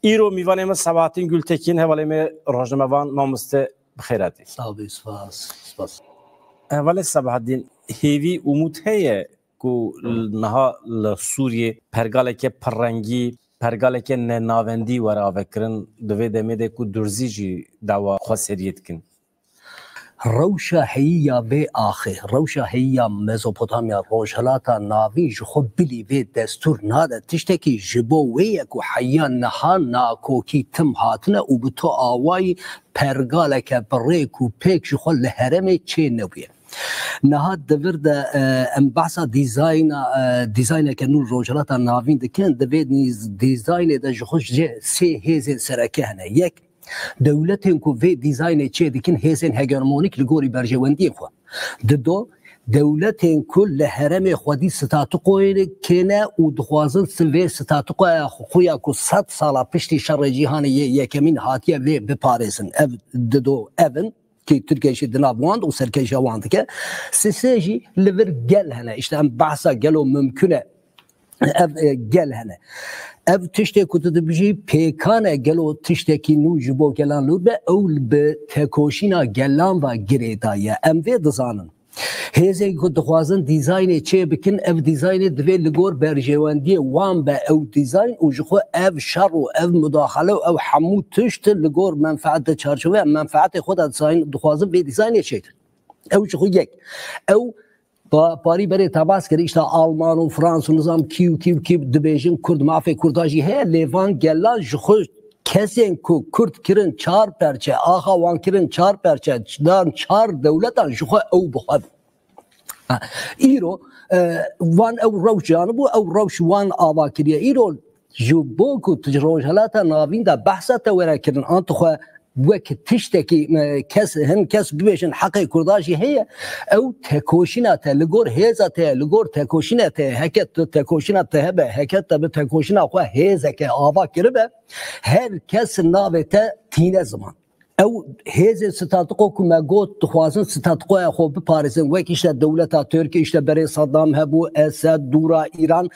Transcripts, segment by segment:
ایرو میوانیم سباتین گلتکین هوالیم راجموان مامسته بخیراتی. صافی سپاس. اول سباتین هیوی امید هیه کو نها لسوریه پرگاله که پرنگی پرگاله که نناوندی ورا وکرن دوی دمیده کو درزیجی دوا خسریت کن. روشا هيا في آخر روشا هيا ميزوبوتاميا روجلاتا نافي جخو بلي في دستور نادا تشتكي جبو ويكو حيان نهان ناكو كي تم هاتنا وبتو آواي پرگالك بريكو بيك جخو لهرمي چه نوية نهاد دورد ام بحثا ديزاين كنون روجلاتا نافين دكان دفيد ديزاين دا جخو سي هيزين سركهنا يك دولتين کو في ديزاين چه دکن هيزن هگمونیک لگوری برجوندی خو دو دولتين كل هرم خودی ستاتقوی کنه و دخوازن سوی ستاتقوی خویا کو 100 سال پشتی شر جهان یکمین هاتیه و بپارسن اف دو اون کی ترکیش دنابواند و سرکیش واند که سسجی لور گل هنه işte بحثا گلو ممکنه اف گل هنه ev tişte kutudu biji pekane gelo tişteki nu jibo gelan lube ewl be tekoşina gelan va giretaye em ve dizanın heze ku dixwazin dizayne çê bikin ev dizayne divê li gor berjewendiyê wan be ew dizayn û ji xwe ev şer û ev mudaxale û ev hemû tişt li gor menfaet de çarçove menfaetê xwe de dixwazin vê dizaynê çêkir ew ji xwe yek ew پاری بره تباس کردی işte Alman و فرانس و نظام کیو دبیجن کرد مافی کرداجی هی لیوان گلا جخو کسین کو کرد کرن چار پرچه آخا وان کرن چار پرچه دان چار دولتان جخو او بخواد ایرو وان او روش جانبو او روش وان آوا کریه ایرو جو بوکو تجروجلاتا ناوین دا بحثا ورا کرن انتخو وقت تشتكي كس بيشن حقي كرداشي هي او تكوشينات لغور هيزات لغور تكوشينات هكت تكوشينات هبه هكت بتكوشينا خو هيزك ابا كربه هر كس ناوته تين زمان او هيز ستاتقو كما قلت تخوازن ستاتقو خو بباريسن وك işte دولتا تركيا işte بري صدام هبو اسد دورا ايران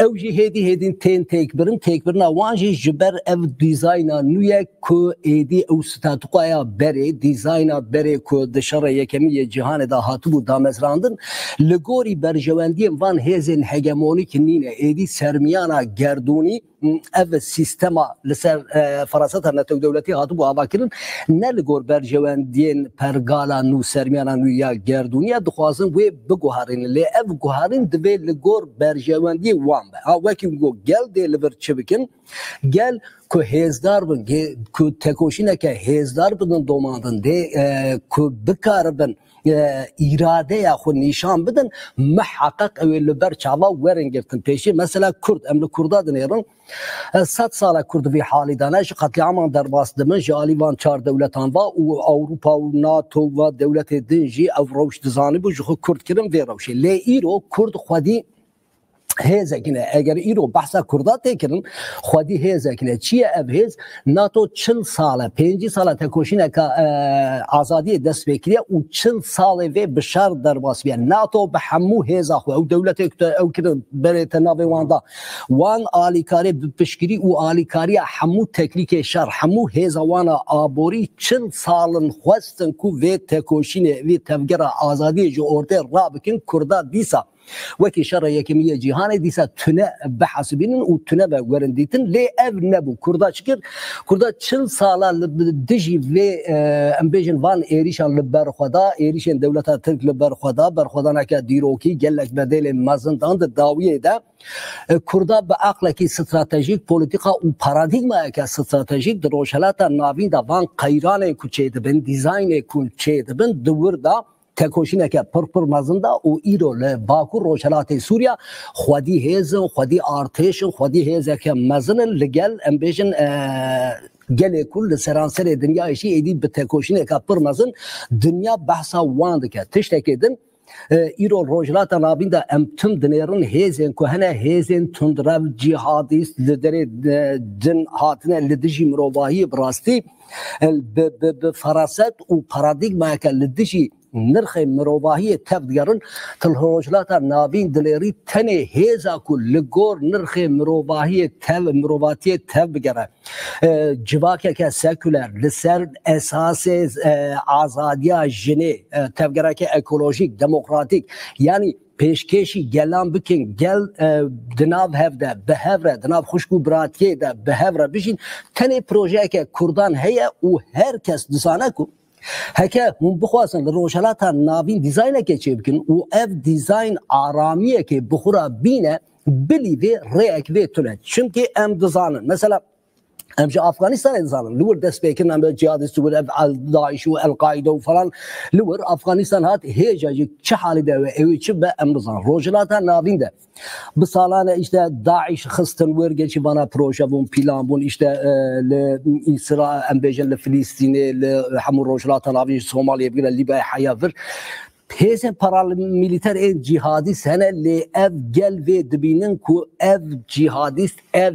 او جي هدين تين تكبرنا وانجي جبر اف ديزاينا نويا كو ايدي او ستاتقو يا بري ديزاينا بري كو دشره يكميه جهان دا هاتبو دامزراندن لغوري برجواندي وان هيزن هيجمونيك نينه ايدي سرميانا گردوني ev sistema لسر فراسات نتو دولتي هاتبو آواکرن نلگور برجواندین پرگالا نو سرمیانا نو یا گردونیا دخوازن و بگوهارین لی اف گوهارین دوی لگور برجواندی وان به وکی گو گل دی لبر چه بکن گل که هزدار بن که تکوشینه که هزدار بدن دوماندن دی که بکار بن اراده یا خو نشان بدن محقق او لبر چاوا ورن گرتن پیشی مثلا کرد امل کردا دنیرن 100 سال کرد وی حالی دانش قتل عام در باس دمن جالیوان چار دولتان و اوروپا و ناتو و دولت دنجی او روش دزانی بو جو کرد کرن وی روش لی ایرو کرد خودی هزکنه اگر ایرو بحثا کردات تکرن خودی هزکنه چیه اب هز ناتو 40 ساله 5 ساله تکوشینه که آزادی دست بکریه و 40 ساله و بشار در باس بیه ناتو به همو هزا خو او دولت او کردن بره تناوی واندا وان آلیکاری بپشکری و آلیکاری همو تکنیک شر همو هزا وانا آبوری 40 سالن خواستن کو و تکوشینه و تفگر آزادی جو ارده را بکن کردات دیسا وكي شر يكمية جهان ديسا تنا بحسبين وتنا بورنديتن لي اف نبو كردا شكر كردا 40 سالا دجي في امبيجن فان ايريشان لبر خدا ايريشان دولتا ترك لبر خدا بر خدا نكا ديروكي قالك بدل مازندان داويه ده كردا بعقلك استراتيجيك بوليتيكا و باراديغما كا استراتيجيك دروشلاتا نافين دا فان قيران كوچيد بن ديزاين كوچيد بن دور دا تکوشینه که پر مزنده و ایرو باکو روشلات سوریا خودی هزن خودی ارتش خودی هزه که مزنن لگل امبیشن گله کل سرانسر دنیا ایشی ایدی به تکوشینه که پر مزن دنیا بحثا واند که تشتکیدن ایرو روجلات نابین دا امتم دنیرن هزن که هنه هزن تندرو جهادیست لدر دن هاتنه لدجی مروباهی براستی بفراست و پارادیگما که لدجی نرخ مروباهی تبدیرن تلهوجلات نابین دلیری تنه هزا کو لگور نرخ مروباهی مروباتی تبگره جواکه که سکولر لسر اساس آزادیا جنه تبگره که اکولوژیک دموکراتیک یعنی پیشکشی گلان بکن گل دناب هفته به هفته دناب خوشگو براتیه ده به هفته بشین تنه پروژه که کردان هیا و هر کس دزانه کو هکه من بخواستن روشلات نابین دیزاینه که چه بکن و اف دیزاین آرامیه که بخورا بینه بلی و ریک و تونه چونکه ام دزانن مثلا امش افغانستان انسان لور دست بکن ام جهادیست و داعش و القاعده و فلان لور افغانستان هات هیچ چه حالی ده و اوی چه به امرزان روجلات نابین ده بسالانه işte داعش خستن ورگه چی بنا پروژه بون پیلان بون işte اسرائیل امبیجن لفلسطینی لحمو روجلات نابین سومالیه بگیره لیبیا حیافر پیز پاراملیتر جهادی سنه لی اف گل و دبینن کو اف جهادیست اف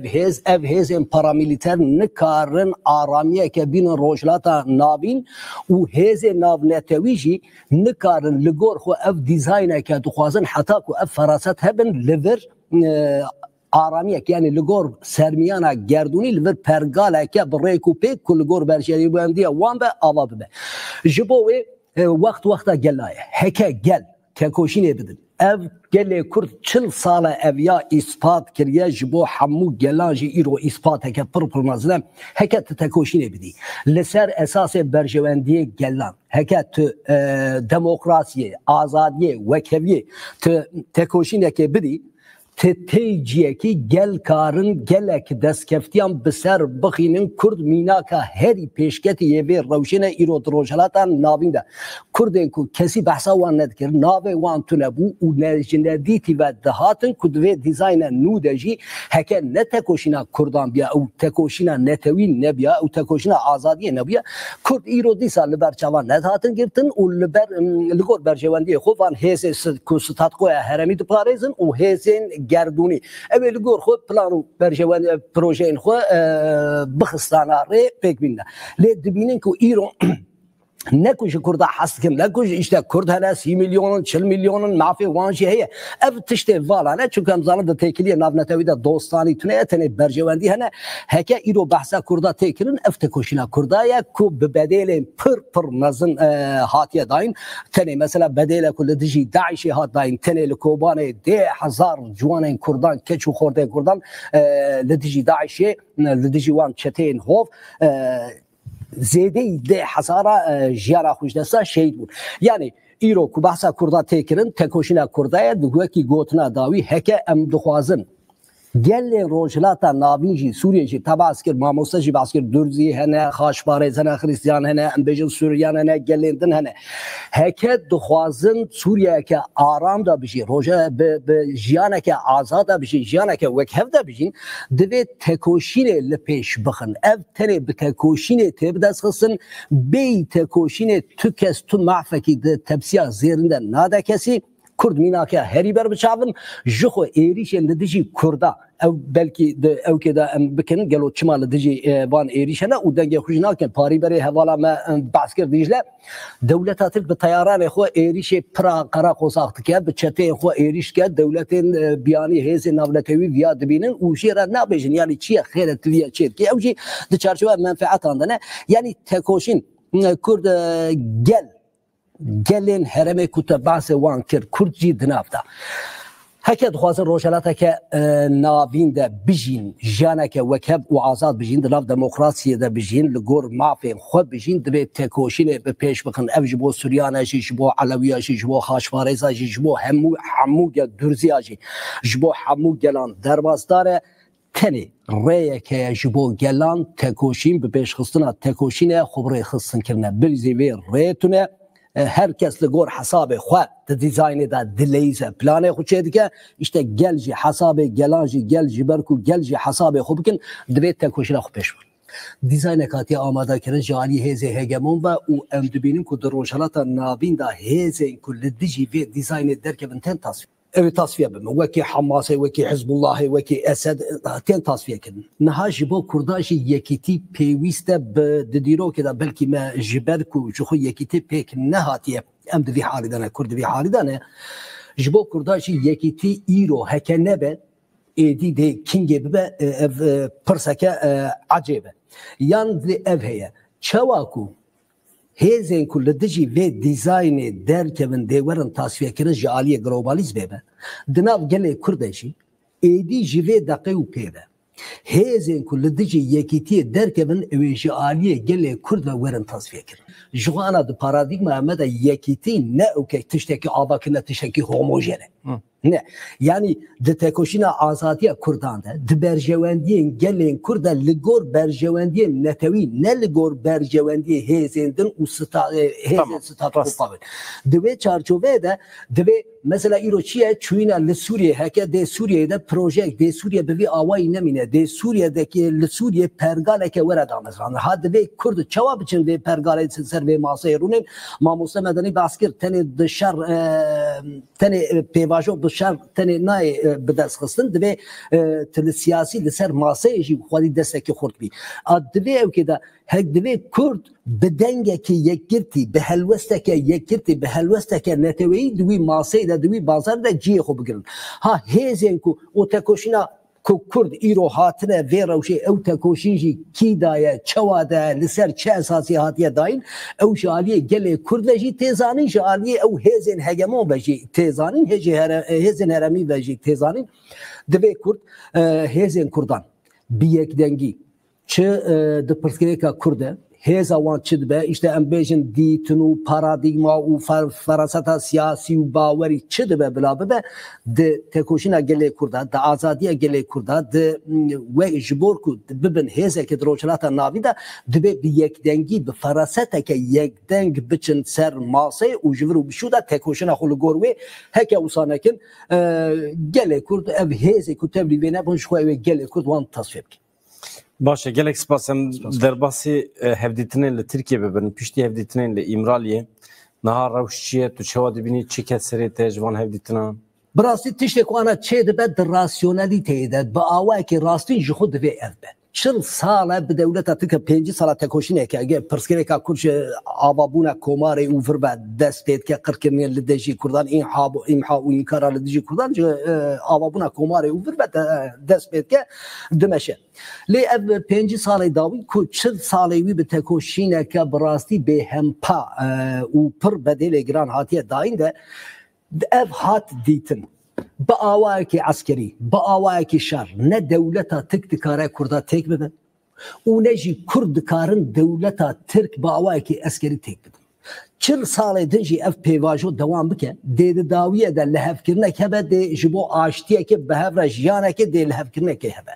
هز پاراملیتر نکارن آرامیه که بین روجلاتا نابین و هز ناونتویجی نکارن لگور خو اف دیزاینه که دخوازن حتی کو اف فراست هبن لور آرامیه یعنی لگور سرمیانا گردونی لور پرگاله که بریکو پیک کل گور برشری بندیه وان به آوا به جبوه وقتا گلایه هکه گل که کوشینه بدن ev gele Kurd 40 sala ev ya ispat kiriye jibo hamu gelanji iro ispat heke pır nazlem heke tekoşine bidi leser esas berjevendiye gelan heke demokrasiye azadiye vekeviye tekoşine ke bidi تیجیه کی گل کارن گلک دست کفتیان بسر بخینن کرد مینا که هری پیشکتی یه وی روشن ایرو دروجلاتان نابینده کردن کو کسی بحثا وان ندکر ناوی وان تو نبو و نجندیتی و دهاتن کدوی دیزاین نودجی هکه نه تکوشینا کردان بیا او تکوشینا نتوی نبیا او تکوشینا آزادی نبیا کرد ایرو دیسا لبر چوان ندهاتن گرتن و لبر لگور برجواندی خوبان هیس کستاتقوی هرمی دو پاریزن و هیسین گردونی اول گور خود پلانو برجوان پروژه خو بخستانا ری پک بینه لی دبینن کو ایران نکوش کرد حس کم نکوش işte کرد هلا 30 میلیون 40 میلیون معفی وانشی هی اف تشته والا نه چون کم زمان تکلیه ناونتوی ده دوستانی تونه تنه برجواندی هنه هک ایرو بحثا کرد تکرین اف تکوشینا کردایا کو به بدل پر مزن هاتیه داین تنه مثلا بدل کل دجی داعش هات داین تنه لکوبان 10000 جوان کردان کچو خورده کردان لدجی داعش لدجی وان چتین هوف زیده ده حسارا جیارا خوش دستا شهید بود یعنی ایرو کو بحثا کردا تکرین تکوشینا کردای دوگو کی گوتنا داوی هک ام دخوازن گل روجلاتا نابینجی سوریه جی تبع اسکر ماموستا جی اسکر درزی هنه خاشباره زنه خریستیان هنه امبیجن سوریان هنه گلندن هنه هک دخوازن سوریه که آرام دا بشی روجا به جیانه که آزاد دا بشی جیانه که وکهف دا بشین دوی تکوشینه لپیش بخن اف تنه به تکوشینه تبدس خصن بی تکوشینه تو کس تو معفکی ده تبسیه زیرنده ناده کسی کرد مینا که هری بر بچاون جخو ایریش لدجی کردا او بلکی او که دا بکن گلو چما لدجی وان ایریش نه او دنگ خوش ناکن پاری بری حوالا ما بحث کرد دیجله دولت به طیران خو ایریش پرا قرا قوساخت که به چته خو ایریش که دولت بیانی هیز نولتوی ویا دبینن او شیرا نابجن یعنی چی خیر تویا چیت که اوجی د چارچوب منفعت اندنه یعنی تکوشین کرد گلین هرمه کتباس وان کرد کرد جی دنافتا هکه دخوازن روشلاتا که ناوین ده بجین جانه که وکب و آزاد بجین دناف دموکراسی ده بجین لگور معفین خود بجین دبی تکوشین به پیش بخن او جبو سوریانه جی جبو علویه جی جبو خاشوارزه جی جبو حمو درزیه جی جبو حمو گلان دربازداره تنی ریه که جبو گلان تکوشین به پیش خستنا تکوشین خبره خستن کرنه بریزی وی ریتونه هر کس لگور حساب خواه دیزاین دا دلیزه پلانه خود چه دیگه işte گلجی حساب گلانجی گلجی برکو گلجی حساب خوب بکن دوید تکوشی را خوب پیش بر دیزاین کاتی آماده کرن جالی هیزه هگمون و او امدبینیم که در روشالات نابین دا هیزه کل دیجی وی دیزاین درکه بنتن تصویر اوی تصفیه بمن وکی حماسه وکی حزب الله وکی اسد تین تصفیه کردن نها جبو کرداجی یکیتی پیوسته به دیرو که دا بلکی ما جبر کو جخو یکیتی پیک نهاتیه ام دوی حالی دانه کرد دوی حالی دانه جبو کرداشی یکیتی ایرو هک نبه ایدی ده کینگ به پرسکه عجیبه یان دی اف هيا چواکو هزین کل دجی و دیزاین در کبن دیورن تصفیه کردن جالیه گلوبالیز به دناف گله کردشی ایدی جوی دقیق و پیده هزین کل دجی یکیتی در کبن جالیه گله کرد ورن تصفیه کردن جوانا د پارادایگما امده یکیتی نه اوکی تشتکی آباکنه تشتکی هوموژنه نه یعنی د تکوشینا آزادی کردان ده د برجواندی گلین کرد لگور برجواندی نتوی نه لگور برجواندی هزیندن و ستات قبل دوی چارچوبه ده دوی مثلا ایرو چیه چوینا لسوریه هکه ده سوریه ده پروژه ده سوریه به وی آوایی نمینه ده سوریه ده که لسوریه پرگاله که ورد آمزرانه ها دوی کرد چواب چن به پرگاله سر به ماسه رونین ما موسى مدني باسكر تاني دشار تاني بيواجو دشار تاني ناي بدرس خصن دبي تل سياسي لسر ماسيجي خالي دستك خورد بي دبي او كده هك دبي كرد بدنجك يكرتي بهلوستك يكرتي بهلوستك نتوي دوي ماسي ده دوي بازار ده جي خو بگرن ها هيزنكو او تكوشنا کرد ایرو هاتنه و روشی او تکوشیجی کی دایه چوا ده لسر چه اساسی هاتیه داین او جالیه گله کرد وجی تیزانی جالیه او هزین هگمون وجی تیزانی هزین هرمی وجی تیزانی دوی کرد هزین کردان بیک دنگی چه د پرسکریکا کرده هزا وان چد به işte امبیژن دیتنو پارادایگما و فراستا سیاسی و باوری چد به بلا به د تکوشینا گله کرده د آزادی گله کرده د و جبور کو ببن هزا که دروچلاتا ناوی ده دبه یک دنگی به فراستا که یک دنگ بچن سر ماسه و جورو بشو ده تکوشینا خلو گوروی هک اوسانکن گله کرد اف هزا کو تبلی بینه بون شو گله کرد وان تصفیه باشه gelek spasem derbasi hevditinin le Türkiye bebin pişti hevditinin le İmraliye naha ravşçiye tu çeva dibini çiket seri tecvan hevditina براستی تشتی که آنها چه دبد راسیونالیته ده با آوایی که راستی جخود دوی اف بد چل ساله به دولت تک 5 سال تکوشینه که اگه پرسکری که کورش آبابونا کوماری اوفر بعد دستید که قرکنی لدجی کردن این حاب و این کارا لدجی کردن آبابونا کوماری اوفر بعد دستید که دمشه لی اف 5 سال داوی کو چل ساله وی به تکوشینه که براستی به هم پا و پر بدل گران هاتیه داین ده اف هات دیتن با آوایی که عسکری با آوایی که شر نه دولتا تک دکاره کرده تک بدن و نه جی کرد کارن دولتا ترک با آوایی که عسکری تک بدن 40 ساله دنجی اف پیواجو دوام بکه دید داویه ده لحف کرنه که به ده جبو آشتیه که به هفره جیانه که ده لحف کرنه که هبه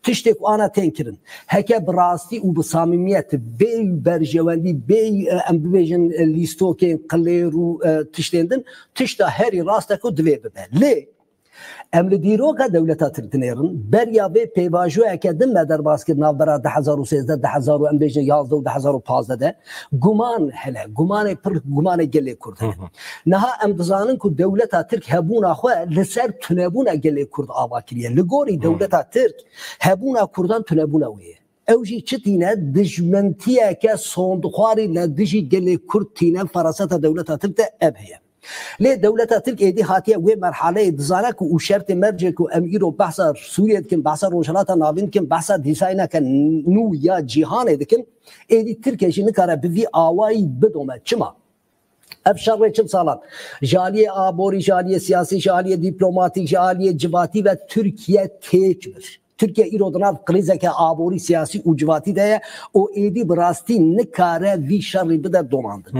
تشتک آنا تنکرن هکه براستی و بصامیمیت بی برجواندی بی امبیجن لیستو که قلی رو تشتیندن تشتا هری راسته که دوی ببه لی امر دیروگا دولتا ترتنیرن بریا به پیواجو اکدم در باسکت نوبرا 2013 2000 ام بیج 11 و 2015 ده گمان هله گمان پر گمان گله کرد نه ام بزانن کو دولتا ترک هبونا خو لسر تنبونا گله کرد آواکریه لگوری دولتا ترک هبونا کردان تنبونا وی اوجی چتینه دجمنتیه که صندوقاری لدجی گله کرد تینه فراسات دولتا ترک ده ابهیه ليه دولة تلك ايدي هاتيه وين مرحله دزانك وشرط مرجك واميرو بحث سوريا كن بحث روجلاتا نابين كن بحث ديزاينا كن نو يا جهان دكن ايدي تركيا شي نكاره بفي اواي بدومه چما ابشر چم سالان جاليه آبوري جاليه سياسي جاليه دبلوماتيك جاليه جباتي و تركيا تكبر Türkiye İrod'una krize ke abori siyasi ucvati de o edi brasti nikare vi şerri bide domandı.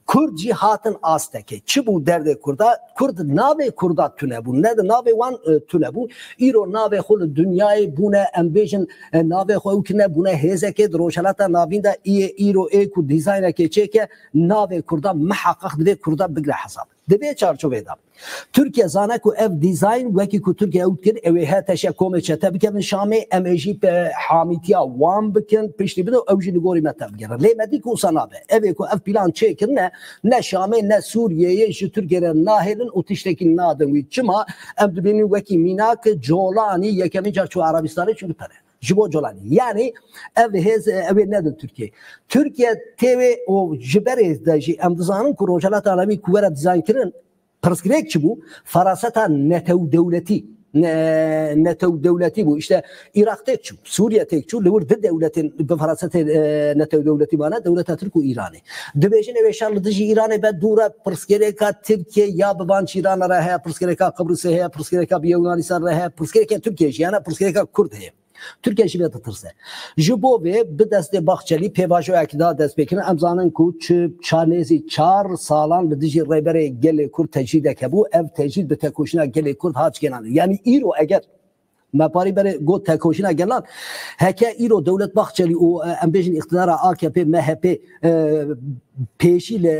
Kurd cihatın asteke. Çi bu derde kurda? Kurd nave kurda tüne bu. Ne de nave wan tüne bu. İro nave xol dünyayı buna ambijin nave xol kine buna hezeke droşalata navinda İro ku dizayna ke çeke nave kurda muhakkak de kurda bigre hesap. Debe çarçoveda. Türkiye zana ku ev dizayn veki ku Türkiye utkir ev hataşa komeçete biken şame emeji hamitiya wan biken pişti bido evji gori meta bigen. Le medik ku sanabe. Ev ku ev plan çekirne ne şame ne Suriye'ye şu Türkiye'nin nahelin utişteki nadım çima em dibini veki minak jolani yekemi çarço Arabistan'ı çünkü pare. jibo colani yani ev nedin Türkiye TV o jiberez de ji em dizanin ku rojalat alemi ku wera dizayn kirin pirsgirêk çi bû feraseta netew devleti bu işte Irak tek çu, Suriye tek çu, lewir di devletin bi ferasetê netew devleti bana devleta Türk û İranê. Dibêjin ev şarlı dijî İranê be dûra pirsgirêka Tirkiye ya bi van İranê re heye, pirsgirêka Kıbrısê heye, pirsgirêka bi Yunanistan re heye, pirsgirêkên Tirkiye jî hene, pirsgirêka Kurd heye. Türkiye jî vê ditirse. Ji bo vê bi destê Baxçelî pêvajoyekî da dest pêkirin em zanin ku çarnêzî 4 salan li dijî rêberê gelê Kurd tecrîdek hebû ev tecrîd bi tekoşîna gelê Kurd hat genan. Yani îro eger meparî berê got tekoşîna gelan heke îro Dewlet Baxçelî û em bêjin iqtidara AKP MHP pêşî li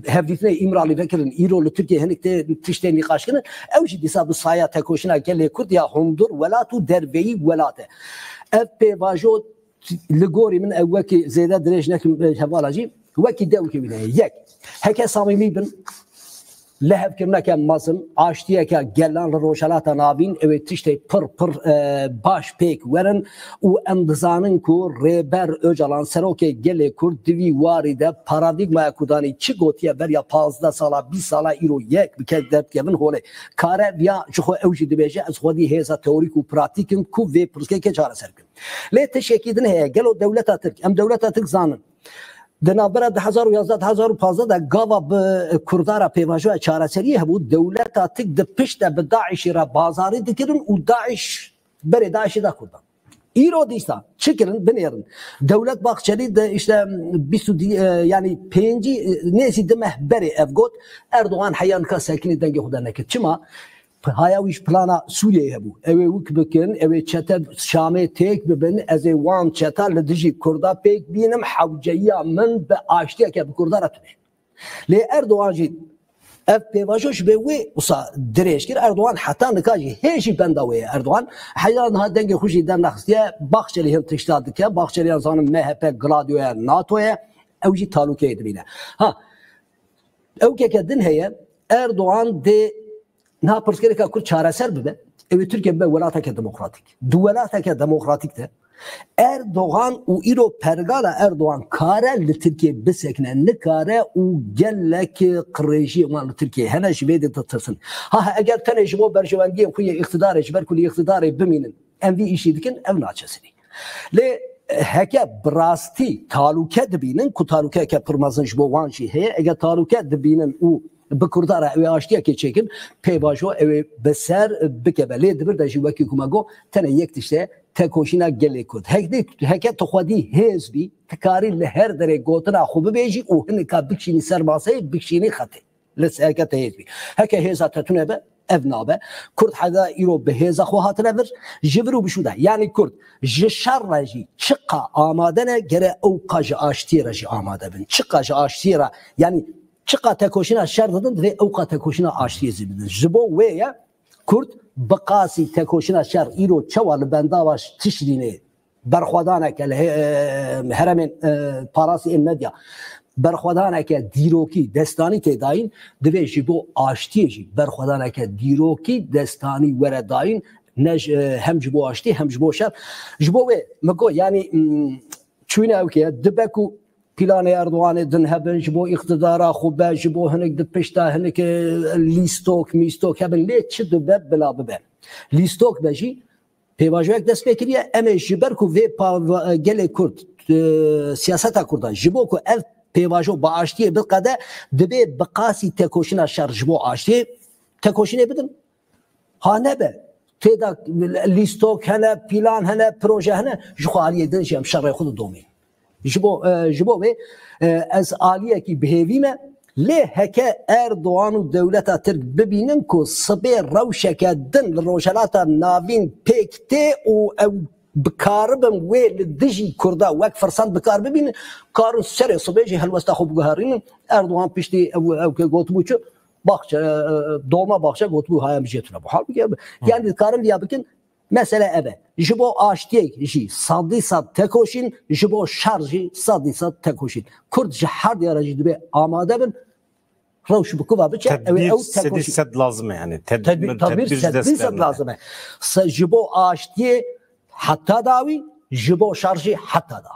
hevdîtinê İmralî vekirin îro li Tirkiye hinek tê tiştê nîqaş kirin ew jî dîsa bi saya tekoşîna gelê Kurd ya Hundur welat û derveyî welat e. Ev pêvajo li gorî min ew wekî zêde dirêj nekim hevala jî wekî dewkê wîne yek heke samîmî bin lehevkirneke mazin aştiyeke gelan li rojalata navîn ew tiştê pir baş pêk werin û em dizanin ku rêber Öcalan serokê gelê Kurd divî warî de paradigmaya ku danî çi gotiye beriya 15 sala 20 sala îro yek bike derdkevin holê kare viya ji xwe ew jî dibêje ez xwedî hêza teorîk û pratikim ku vê pirskekê çareser bikin. Lê tişekî din heye gelo dewleta Tirk em dewleta Tirk zanin di navbera 2011-2015 de gava bi Kurdara pêvajoya çareseriyê hebû dewleta Tirk di pişt de bi Daişê re bazarî dikirin û Daeş berê Daişê da Kurdan. İro dîsa çi kirin binêrin. Dewlet Baxçelî de işte yani pêncî nesî dimeh berê ev got Erdoğan heya nika sekinî dengê xwe de nekir. Çima haya wî plana Sûriyeyê hebû. Ew ê wî bikin, ew ê çete Şamê têk bibin, ez ê wan çeta li dijî Kurda pêk bînim hewceyiya min bi aştiyeke bi Kurda re tune. Lê Erdoğan jî ev pêvajo ji bê wê wisa dirêj kir Erdoğan heta nika jî hêjî benda wê ye Erdoğan heya niha dengê xwe jî dernexistiye Baxçelî hin tişta dike Baxçeliyan zanim MHP Gladioya NATO'ya ew jî talûkeyê dibîne. Ha ew keke din heye Erdoğan dê niha pirsgirêka Kurd çareser bibe ew Tirkiye bibe welateke demokratik. Du welateke demokratik de Erdoğan û îro pergala Erdoğan kare li Tirkiye bisekine nikare û gelekî qirêjiyê wan li Tirkiye hene ji vê de ditirsin. Ha eger tenê ji bo berjewendiyên xwe yê iqtidarê ji ber ku lê iqtidarê bimînin em vî îşî dikin ev naçesinî. Lê heke bi rastî talûke dibînin ku talûkeke pir mezin ji bo wan jî heye eger talûke dibînin û bi Kurdara ew aştiyekê çêkin pêvajo ew bi ser bikeve lê dibir de jî wekî ku me got tenê yek tiştê tekoşîna gelê Kurd heke tu xwedî hêz bî tu karî li her derê gotina xwe bibêjî û hinika bikişînî ser maseyê bikişînî xetê li heke hêz bî heke hêza te tune be ev nabe Kurd heda îro bi hêza xwe hatine vir ji vir û bişû de yani Kurd ji şer re jî çiqa amade ne gere ew qa ji aştiyê re jî amade bin çiqa ji aştiyê re yani çiqa tekoşîna şer didin ve ew qa tekoşîna aştiyê zî bidin ji bo wê ye Kurd bi qasî tekoşîna şer îro çawa li bendava tişrînê berxwedaneke li heremên parasî ên medya berxwedaneke dîrokî destanî tê dayîn divê ji bo aştiyê jî berxwedaneke dîrokî destanî were dayîn ne hem ji bo aştî hem ji bo şer ji bo wê me got yani çûyîne ew ke dibe ku planê Erdoğanê din hebin ji bo iqtidara xwe be ji bo hinek di pişta hinek lîstok mîstok hebin lê çi dibe bila bibe lîstok be jî pêvajoyek dest pê kiriye em ê ji ber ku vê gelê Kurd siyaseta Kurda ji bo ku ev pêvajo bi aştiyê biqede dibe bi qasî tekoşîna şer ji bo aştiyê tekoşînê bidin ha nebe têda lîstok hene plan hene proje hene ji xwe aliyê din jî em şerê xwe didomîn ji bo wê ez aliyekî bihêvîme lê heke Erdoğan û dewleta Tirk bibînin ku sibê rewşeke din li rojalata navîn pêk tê û ew bikaribin wê li dijî Kurda wek firsand bikar bibînin karin serê sibê jî helwesta xwe biguherînin Erdoğan piştî ew gotibû çi Baxçe dolma Baxçe gotibû haya mijê tune bu halbuki yani karin viya bikin mesele eve ji bo aştiyê jî sadî sad tekoşîn ji bo şer jî sadî sad tekoşîn Kurd ji her diyara jî dibe amade bin rewş bi kuva biçe ew tekoşîn lazım yani tedbir lazım ji bo aştiyê حتی داوی جبو شارجی حتی دا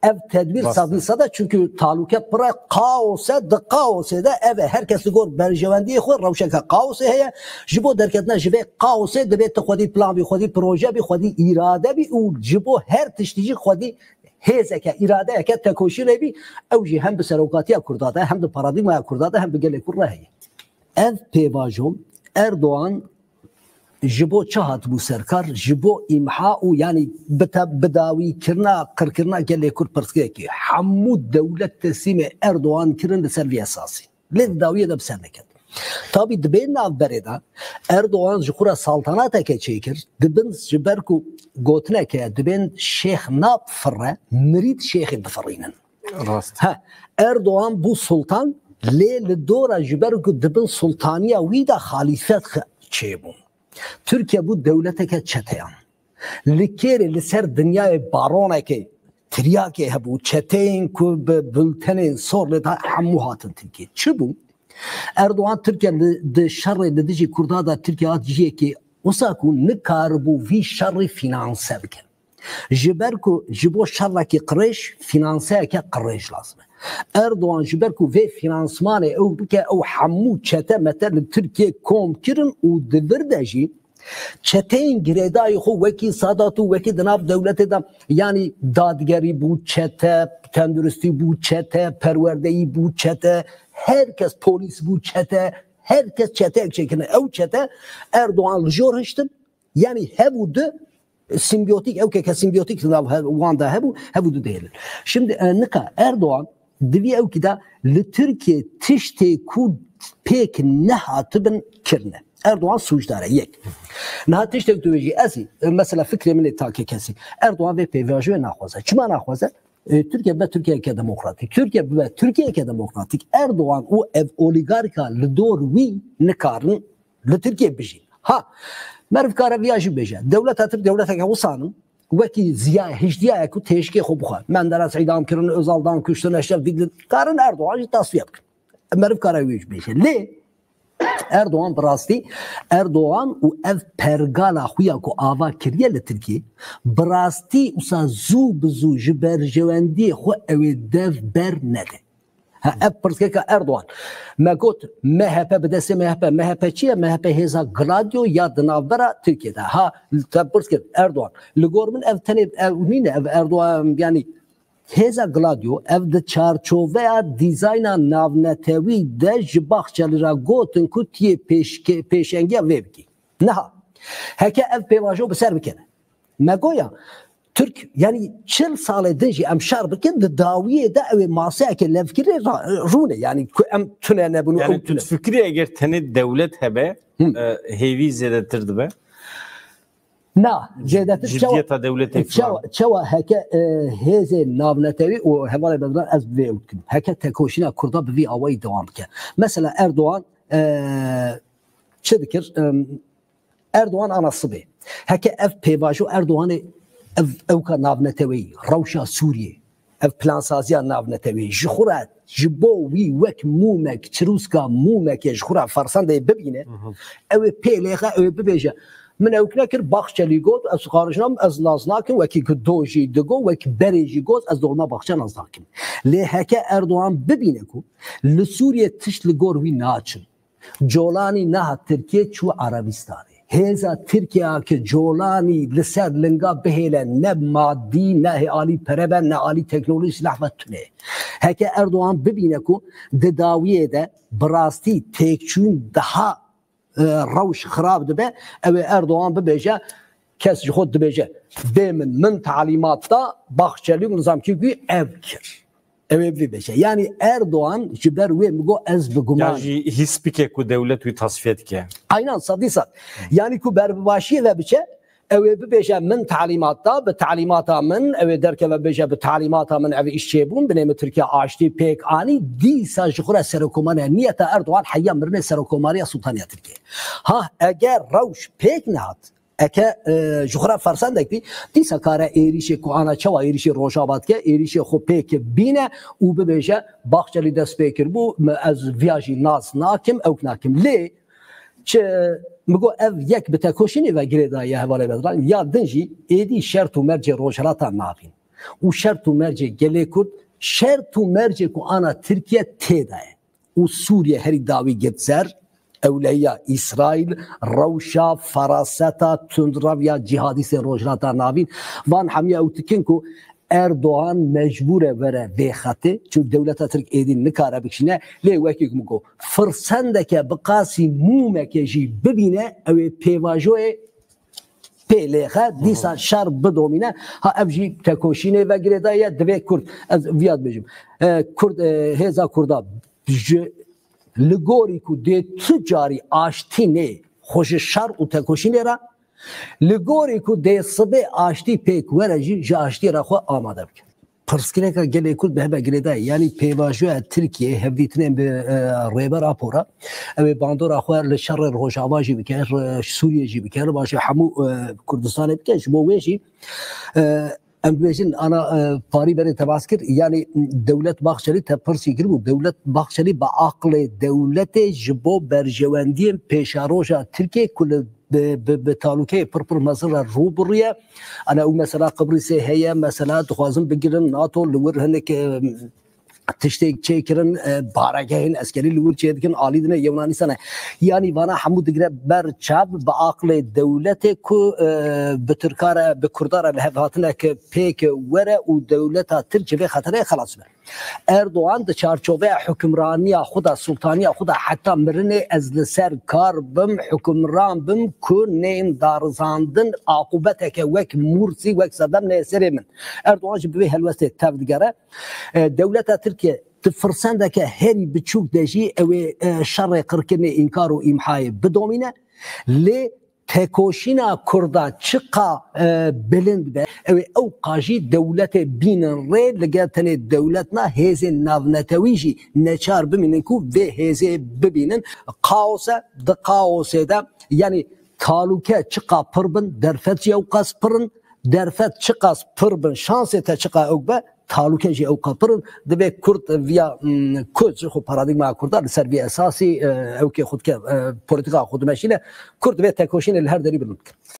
ev tedbir sadîsa da çünkü taluket pira kaose de kaose de ev herkes gor berjevendiye xwe rewşeka kaose heye ji bo derketina ji vê kaose dibe te xwedî plan bî xwedî proje bî xwedî îrade bî û ji bo her tiştî jî xwedî hêzeke îradeyeke tekoşîrê bî ew jî hem bi serokatiya Kurda de hem bi paradîmaya Kurda de hem bi gelê Kurd re heye. Ev pêvajon Erdoğan ji bo çi hatibû serkar ji bo îmha û yanî bidawîkirina qirkirina gelê Kurd pirskekê hemû dewlet tesîmê Erdoğan kirin li ser vê esasî lê dawiyê de bi ser neket. Tabî dibê navberê de Erdoğan ji xwe re saltanateke çêkir dibin ji ber ku gotineke dibên şêx napfirre mirîd şêxê difirînin. Erdoğan bû sultan lê li dora ji ber ku dibin sultaniya wî de xalîfet çêbûn. Türkiye bu devleteke çeteyan. Likeri li ser dünyaya baroneke tiryake hebu çeteyin ku bültenin sorle da hemû hatin Türkiye. Çi bu? Erdoğan Türkiye de şerri li dijî Kurda da Türkiye dijiye ki osa ku nikar bu vî şerri finanse bike. Ji ber ku ji bo şerrekî qirêj finanseyeke qirêj lazım. Erdoğan ji ber ku vê finansmanê ew bike ew hemû çete mete li Türkiye kom kirin û di vir de jî çeteyên girêdayê xwe wekî Sadat û wekî di nav dewletê de yanî dadgerî bû çete, tenduristî bû çete, perwerdeyî bû çete, herkes polîs bû çete, herkes çeteyek çêkirine. Ew çete Erdoğan li jor hiştin yanî hevû di simbiyotik evkeke simbiyotik wan da hevû du dêlin. Şimdi nika Erdoğan divî evkî de li Türkiye tiştê ku pêk nehatibin kirine. Erdoğan suçdar e yek. Niha tiştek tu vêjî ez mesela fikrê min ê takê kesî. Erdoğan vê pêvajoyê naxwaze. Çima naxwaze? Türkiye be Türkiye'ke demokratik. Türkiye be Türkiye'ke demokratik. Erdoğan o ev oligarka li dor wî nikarin li Türkiye bijî. Ha merv kare vîya jî bêje. Dewlet hatib dewleteke wisanin wekî ziya hişdiyayek û têşkê xwe bixwe. Menderes îdam kirin, Özal'dan kuştin, Eşref dîgil. Karin Erdoğan jî tasfiye bikin. Merv kare wî jî bêje. Lê Erdoğan birastî Erdoğan û ev pergala xwe ku ava kiriye li Tirkiye birastî wisa zû bi zû ji berjewendiyê xwe ew ê dev ber nede. Ev pirskeka Erdoğan me got MHP bi destê MHP çi ye? MHP hêza Gladio ya di navbera Tirkiye'de. Ha te pirskir Erdoğan li gor min ev tenê ev nîne ev Erdoğan yanî hêza Gladio ev di çarçoveya dîzayna navnetewî de ji Baxçelî re gotin ku tiyê pêşengiya vê bikî. Niha heke ev pêvajo bi ser bikene. Me goya Türk yani 40 salê din jî em şer bikin di dawiyê de ew ê maseyeke levkirê rûne yani ku em tune nebûn û yani tu fikrî eger tenê dewlet hebe hêvî zêdetir dibe. Na zêdetir ciddiyeta dewletê çawa heke hêzê navnetewî û hevalê bedran ez vê ew dikim. Heke tekoşîna Kurda bi vî awayî dewam bike. Mesela Erdoğan çi dikir? Erdoğan anası bê. Heke ev pêvajo Erdoğanê ew ka navnetewî rewşa Sûriyê ev plansaziya navnetewî ji xwe re ji bo wî wek mûmek çirûska mûmekê ji xwe re Fersendeyê bibîne ew ê pêlêxe ew ê bibêje min ew nekir Baxçelî got ez xwarijnam ez naz nakim wekî ku do jî digot wekî berê jî got ez dolma Baxçe naz nakim. Lê heke Erdoğan bibîne ku li Sûriye tişt li gor wî naçin colanî nehat Tirkiye çû Arabistanê. Hêza Tirkiye ki colanî li ser linga bihêle ne maddî ne alî pereben ne alî teknolojî silah ve tune. Heke Erdoğan bibîne ku di dawiyê de birastî têkçûn daha rewş xirab dibe ew ê Erdoğan bibêje kes ji xwe dibêje bê min talîmat da Baxçelî û nizamkî ev kir. Ew ê bibêje. Yani Erdoğan ji ber wê mi got ez bi guman. Yani jî hîs bike ku dewlet wî tasfiye dike. Aynen sadî sad. Yani ku berbibaşiyê ve biçe ew ê bibêje min talîmatta bi talîmata min ew ê derkeve bêje bi talîmata min ev îş çêbûn binê min Tirkiye aştî pêk anî dîsa ji xwe re serokkomariya niyeta Erdoğan heya mirinê serokkomariya Sultaniya Tirkiye. Ha eger rewş pêk nehat eke ji xwe re fersendek bî dîsa kare êrişê ku ana çawa êrişê Rojava dike êrişê xwe pêk bîne û bibêje Baxçelî dest pê kirbû ez viya jî naz nakim ew nakim lê مگو اف یک بتکوشینی و گریدا یا حواله بدران یا دنجی ایدی شرط و مرج روشلاتا نافین و شرط و مرج گلی کرد شرط و مرج کو آنا ترکیه تیده و سوریه هری داوی گتزر اولیا اسرائیل روشا فراستا تندراویا جهادیس روشلاتا نافین وان حمیه اوتکن کو اردوغان مجبوره وره به خطه چون دولت ترک ایدین نکاره بکشنه لی وکی کمکو فرسنده که بقاسی مومه که جی ببینه او پیواجوه پیلیخه دیسا شر بدومینه ها افجی تکوشینه و گریده یا دوی کرد از ویاد بجم کرد هزا کرده لگوری که دی تجاری آشتینه خوش شر و تکوشینه را لگوری که دی صبح آشتی پیک ورجی جا آشتی را خو آماده بکن پرسکره که گلی کل به هبه گلیده یعنی پیواجوه ترکیه هفدیتنین به ریبر اپورا او باندور اخوار لشر روشاوا جی بکر سوریه جی بکر باشه همو کردستان بکر شبو ویشی ام بیشین انا پاری بری تباس کرد یعنی دولت باخشلی تپرسی کرد و دولت باخشلی با عقل دولت جبو برجواندی پیشاروجا ترکیه کل به تعلقه پرپر مثلا روبریه انا او مثلا قبرص هي مثلا تخوازم بگیرن ناتو لور هنک تشتیک چیکرن بارگاهین اسکری لور چیدکن آلیدنه یونانیستانه یعنی وانا حمود دیگه بر چاب با عقل دولت کو به ترکاره به کرداره لهاتنه که پیک وره و دولت ترک به خطره خلاص بر اردوغان د چارچوبه حکمرانی خدا سلطانی خدا حتی مرنه از لسر کار بم حکمران بم کو نیم دارزاندن عاقبته که وک مرسی وک صدام نسر من اردوغان به هلوسته تفدگره دولت ترکیه فرسنده که هری بچوک دجی او شر قرکنه انکار و امحای بدومینه لی تکوشینا کردا چقا بلند به او قاجی دولت بین ری لگتن دولتنا هز ناونتویجی نچار بمینن کو و هز ببینن قاوسه د قاوسه ده یعنی تعلقه چقا پربن درفت او قاس پرن درفت چقا پربن شانس تا چقا او به تعلقه جی او قپرن دبی کرد ویا کد خو پارادایگما کردار سر وی اساسی او که خود که پولیتیکا خود ماشینه کرد به تکوشین الهر دری بلند